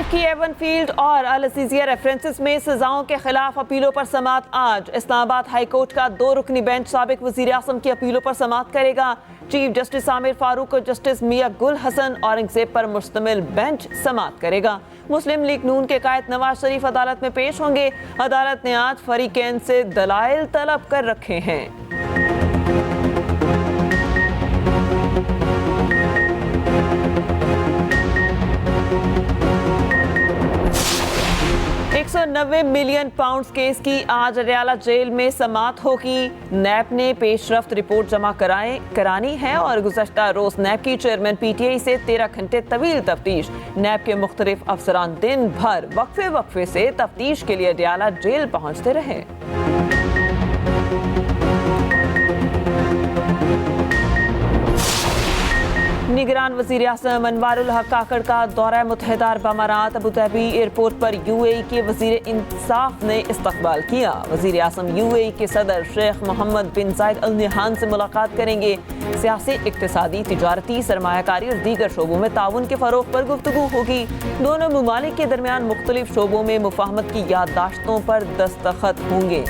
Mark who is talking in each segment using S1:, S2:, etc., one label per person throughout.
S1: की Avon field और अल Azizia references में सजाओं के खिलाफ अपीलों पर समात आज। इस्लामाबाद हाई कोर्ट का 2 रुकनी बेंच साबिक वजीर आज़म की अपीलों पर समात करेगा। चीफ जस्टिस आमिर फारूक और जस्टिस मियां गुल हसन औरंगजेब पर मुश्तमिल बेंच समात करेगा। मुस्लिम लीग नून के कायद नवाज शरीफ अदालत में पेश होंगे। अदालत ने आज फरीकैन से दलाइल तलब कर रखे हैं। 190 मिलियन पाउंड केस की आज अडयाला जेल में समात होगी। नैब ने पेशरफ्त रिपोर्ट जमा करानी है और गुज़श्ता रोज नैब की चेयरमैन PTI से 13 घंटे तवील तफ्तीश। नैब के मुख्तलिफ अफसरान दिन भर वक्फे से तफ्तीश के लिए अडयाला जेल पहुंचते रहे। निगरान वज़ीर आज़म अनवारुल हक काकड़ का दौरा मुत्तहिदा अरब अमारात। अबू धाबी एयरपोर्ट पर UAE के वज़ीर इंसाफ ने इस्तकबाल किया। वज़ीर आज़म UAE के सदर शेख मोहम्मद बिन जायद अल नहयान से मुलाकात करेंगे। सियासी, इक्तिसादी, तिजारती, सरमायाकारी और दीगर शोबों में ताउन के फ़रोग़ पर गुफ्तगू होगी। दोनों ममालिक के दरमियान मुख्तलिफ शोबों में मुफाहमत की याददाश्तों पर दस्तखत होंगे।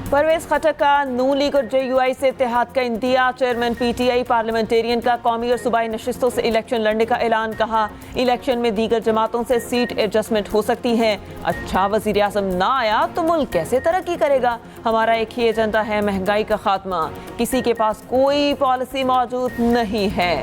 S1: परवेज खटक का नून लीग और JUI से इत्तेहाद का इंदिया। चेयरमैन PTI पार्लियामेंटेरियन का कौमी और सूबाई नशिस्तों से इलेक्शन लड़ने का ऐलान। कहा, इलेक्शन में दीगर जमातों से सीट एडजस्टमेंट हो सकती है। अच्छा, वज़ीर आज़म ना आया तो मुल्क कैसे तरक्की करेगा? हमारा एक ही एजेंडा है, महंगाई का खात्मा। किसी के पास कोई पॉलिसी मौजूद नहीं है।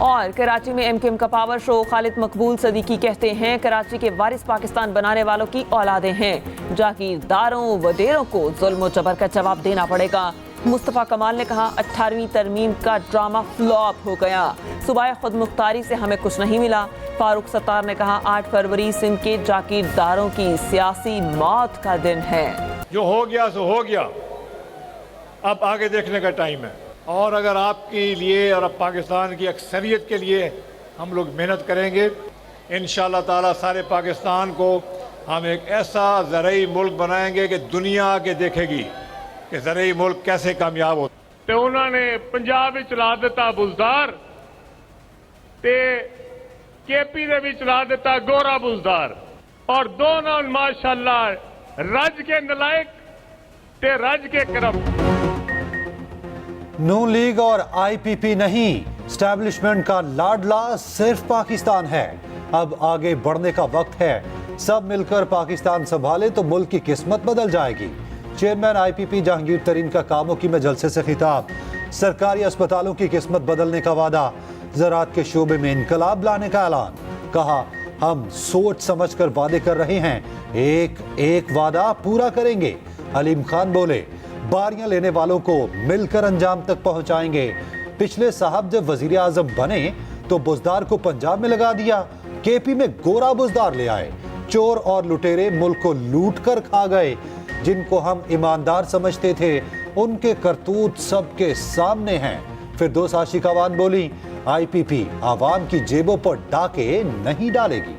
S1: और कराची में MKM का पावर शो। खालिद मकबूल सदीकी कहते हैं, कराची के वारिस पाकिस्तान बनाने वालों की औलादें हैं। जागीरदारों वडेरों को जुल्म और जबर का जवाब देना पड़ेगा। मुस्तफ़ा कमाल ने कहा, 18वीं तरमीम का ड्रामा फ्लॉप हो गया। सूबाए खुद मुख्तारी से हमें कुछ नहीं मिला। फारूक सत्तार ने कहा, 8 फरवरी सिंध के जागीरदारों की सियासी मौत का दिन है।
S2: जो हो गया सो हो गया, अब आगे देखने का टाइम है। और अगर आपके लिए और अब पाकिस्तान की अक्सरियत के लिए हम लोग मेहनत करेंगे, इंशाअल्लाह ताला सारे पाकिस्तान को हम एक ऐसा ज़रई मुल्क बनाएंगे कि दुनिया आके देखेगी कि ज़रई मुल्क कैसे कामयाब होता।
S3: तो उन्होंने पंजाब में चला दिता बुलदार ते KP ने भी चला दिता गोरा बुलदार, और दोनों माशाअल्लाह रज के नलायक ते रज के करम।
S4: नून लीग और IPP नहीं, स्टैब्लिशमेंट का लाडला सिर्फ पाकिस्तान है। अब आगे बढ़ने का वक्त है। सब मिलकर पाकिस्तान संभाले तो मुल्क की किस्मत बदल जाएगी। चेयरमैन IPP जहांगीर तरीन का कामोकी में जलसे से खिताब। सरकारी अस्पतालों की किस्मत बदलने का वादा। ज़राअत के शोबे में इनकलाब लाने का ऐलान। कहा, हम सोच समझ कर वादे कर रहे हैं, एक एक वादा पूरा करेंगे। अलीम खान बोले, बारियां लेने वालों को मिलकर अंजाम तक पहुंचाएंगे। पिछले साहब जब वजीर आजम बने तो बुजदार को पंजाब में लगा दिया। KP में गोरा बुजदार ले आए। चोर और लुटेरे मुल्क को लूट कर खा गए। जिनको हम ईमानदार समझते थे, उनके करतूत सबके सामने हैं। फिरदौस आशिकावान बोली, IPP आवाम की जेबों पर डाके नहीं डालेगी।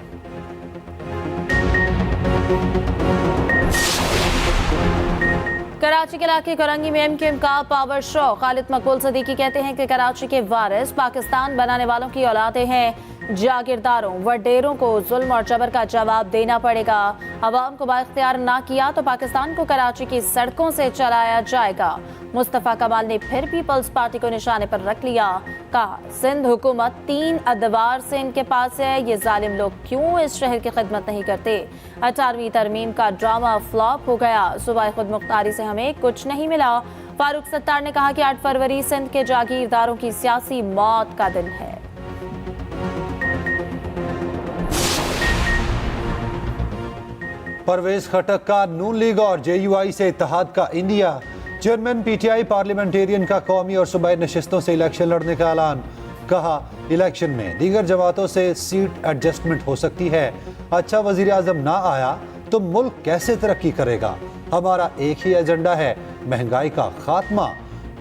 S5: कराची के इलाके करंगी में MKM का पावर शो। खालिद मकबूल सदीकी कहते हैं कि कराची के वारिस पाकिस्तान बनाने वालों की औलादें हैं। जागीरदारों वडेरों को जुल्म और जबर का जवाब देना पड़ेगा। अवाम को बाइख्तियार ना किया तो पाकिस्तान को कराची की सड़कों से चलाया जाएगा। मुस्तफ़ा कमाल ने फिर पीपल्स पार्टी को निशाने पर रख लिया। कहा, सिंध हुकूमत 3 अदवार से इनके पास है। ये जालिम लोग क्यों इस शहर की खिदमत नहीं करते? 18वीं तरमीम का ड्रामा फ्लॉप हो गया। सूबाए खुद मुख्तारी से हमें कुछ नहीं मिला। फारूक सत्तार ने कहा कि 8 फरवरी सिंध के जागीरदारों की सियासी मौत का दिन है।
S4: परवेज खटक का नून लीग और JUI से इत्तेहाद का इंडिया। चेयरमैन PTI पार्लियामेंटेरियन का कौमी और सूबाई नशिस्तों से इलेक्शन लड़ने का ऐलान। कहा, इलेक्शन में दीगर जमातों से सीट एडजस्टमेंट हो सकती है। अच्छा, वजीर आजम ना आया तो मुल्क कैसे तरक्की करेगा? हमारा एक ही एजेंडा है, महंगाई का खात्मा।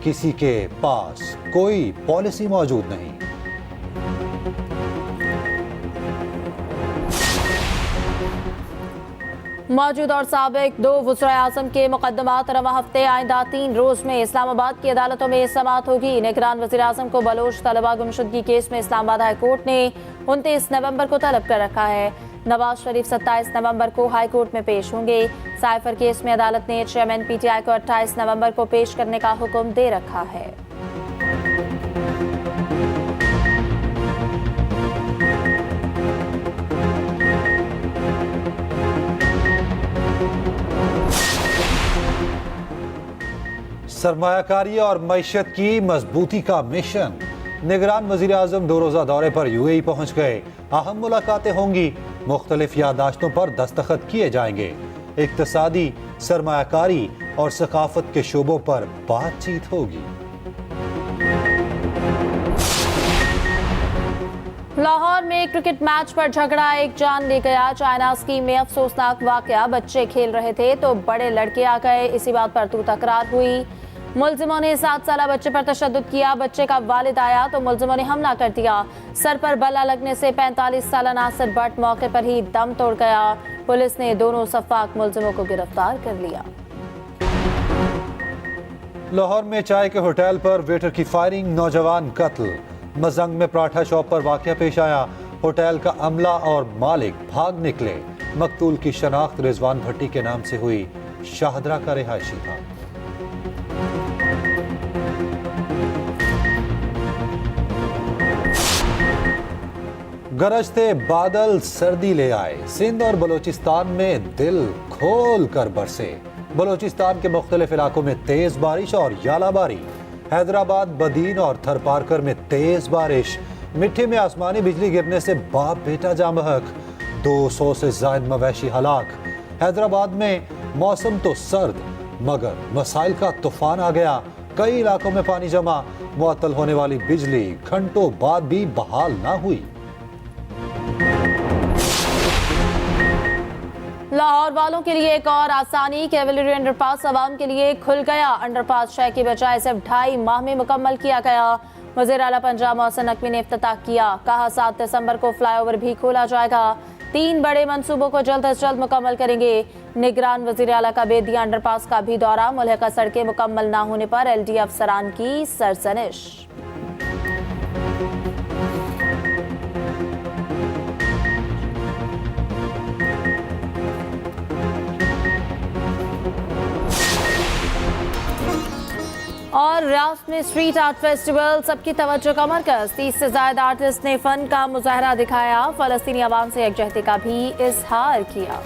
S4: किसी के पास कोई पॉलिसी मौजूद नहीं।
S5: मौजूद और साबिक 2 वज़ीर आज़म के मुकदमात रवा हफ्ते आइंदा 3 रोज में इस्लामाबाद की अदालतों में समाअत होगी। निगरान वज़ीर आज़म को बलोच तलबा गुमशुदगी केस में इस्लामाबाद हाई कोर्ट ने 29 नवंबर को तलब कर रखा है। नवाज शरीफ 27 नवंबर को हाई कोर्ट में पेश होंगे। साइफर केस में अदालत ने चेयरमैन PTI को 28 नवंबर को पेश करने का हुक्म दे रखा है।
S4: सरमायाकारी और मईशत की मजबूती का मिशन। निगरान वजीर आजम 2 रोजा दौरे पर UAE पहुंच गए। अहम मुलाकातें होंगी, मुख्तलिफ यादाश्तों पर दस्तखत किए जाएंगे। इक्तिसादी, सरमायाकारी और सकाफत के शोबों पर बातचीत होगी।
S5: लाहौर में क्रिकेट मैच पर झगड़ा एक जान ले गया। चाइना स्कीम में अफसोसनाक वाकया, बच्चे खेल रहे थे तो बड़े लड़के आ गए। इसी बात पर तू तकरार हुई। मुलजिमों ने 7 साला बच्चे पर तशद्दुद किया। बच्चे का वालिद आया तो मुलजिमों ने हमला कर दिया। सर पर बल्ला लगने से 45 साला नासिर भट्ट मौके पर ही दम तोड़ गया। पुलिस ने दोनों सफाक मुलजिमों को गिरफ्तार कर लिया।
S4: लाहौर में चाय के होटल पर वेटर की फायरिंग, नौजवान कत्ल। मजंग में पराठा शॉप पर वाकया पेश आया। होटल का अमला और मालिक भाग निकले। मकतूल की शनाख्त रिजवान भट्टी के नाम से हुई। शाहदरा का रिहायशी था। गरजते बादल सर्दी ले आए। सिंध और बलोचिस्तान में दिल खोल कर बरसे। बलोचिस्तान के मुख्तलिफ इलाकों में तेज बारिश और यालाबारी। हैदराबाद, बदीन और थरपारकर में तेज बारिश। मिट्टी में आसमानी बिजली गिरने से बाप बेटा जाँ बहक। 200 से ज्यादा मवेशी हलाक। हैदराबाद में मौसम तो सर्द मगर मसाइल का तूफान आ गया। कई इलाकों में पानी जमा। मुअत्तल होने वाली बिजली घंटों बाद भी बहाल ना हुई।
S5: लाहौर वालों के लिए एक और आसानी, कैवलरी अंडरपास आवाम के लिए खुल गया। अंडरपास 6 की बजाय सिर्फ 2.5 माह में मुकम्मल किया गया। वज़ीर आला पंजाब मोहसिन नकवी ने इफ्तिताह किया। कहा 7 दिसंबर को फ्लाईओवर भी खोला जाएगा। 3 बड़े मंसूबों को जल्द अज जल्द मुकम्मल करेंगे। निगरान वज़ीर आला का बेदिया अंडरपास का भी दौरा। मुल्हिका सड़कें मुकम्मल ना होने पर LD अफसरान की सरजनिश। और रियासत में स्ट्रीट आर्ट फेस्टिवल सबकी तवज्जो का मरकज। 30 से ज्यादा आर्टिस्ट ने फन का मुजाहरा दिखाया। फलस्तीनी आवाम से यकजहती का भी इजहार किया।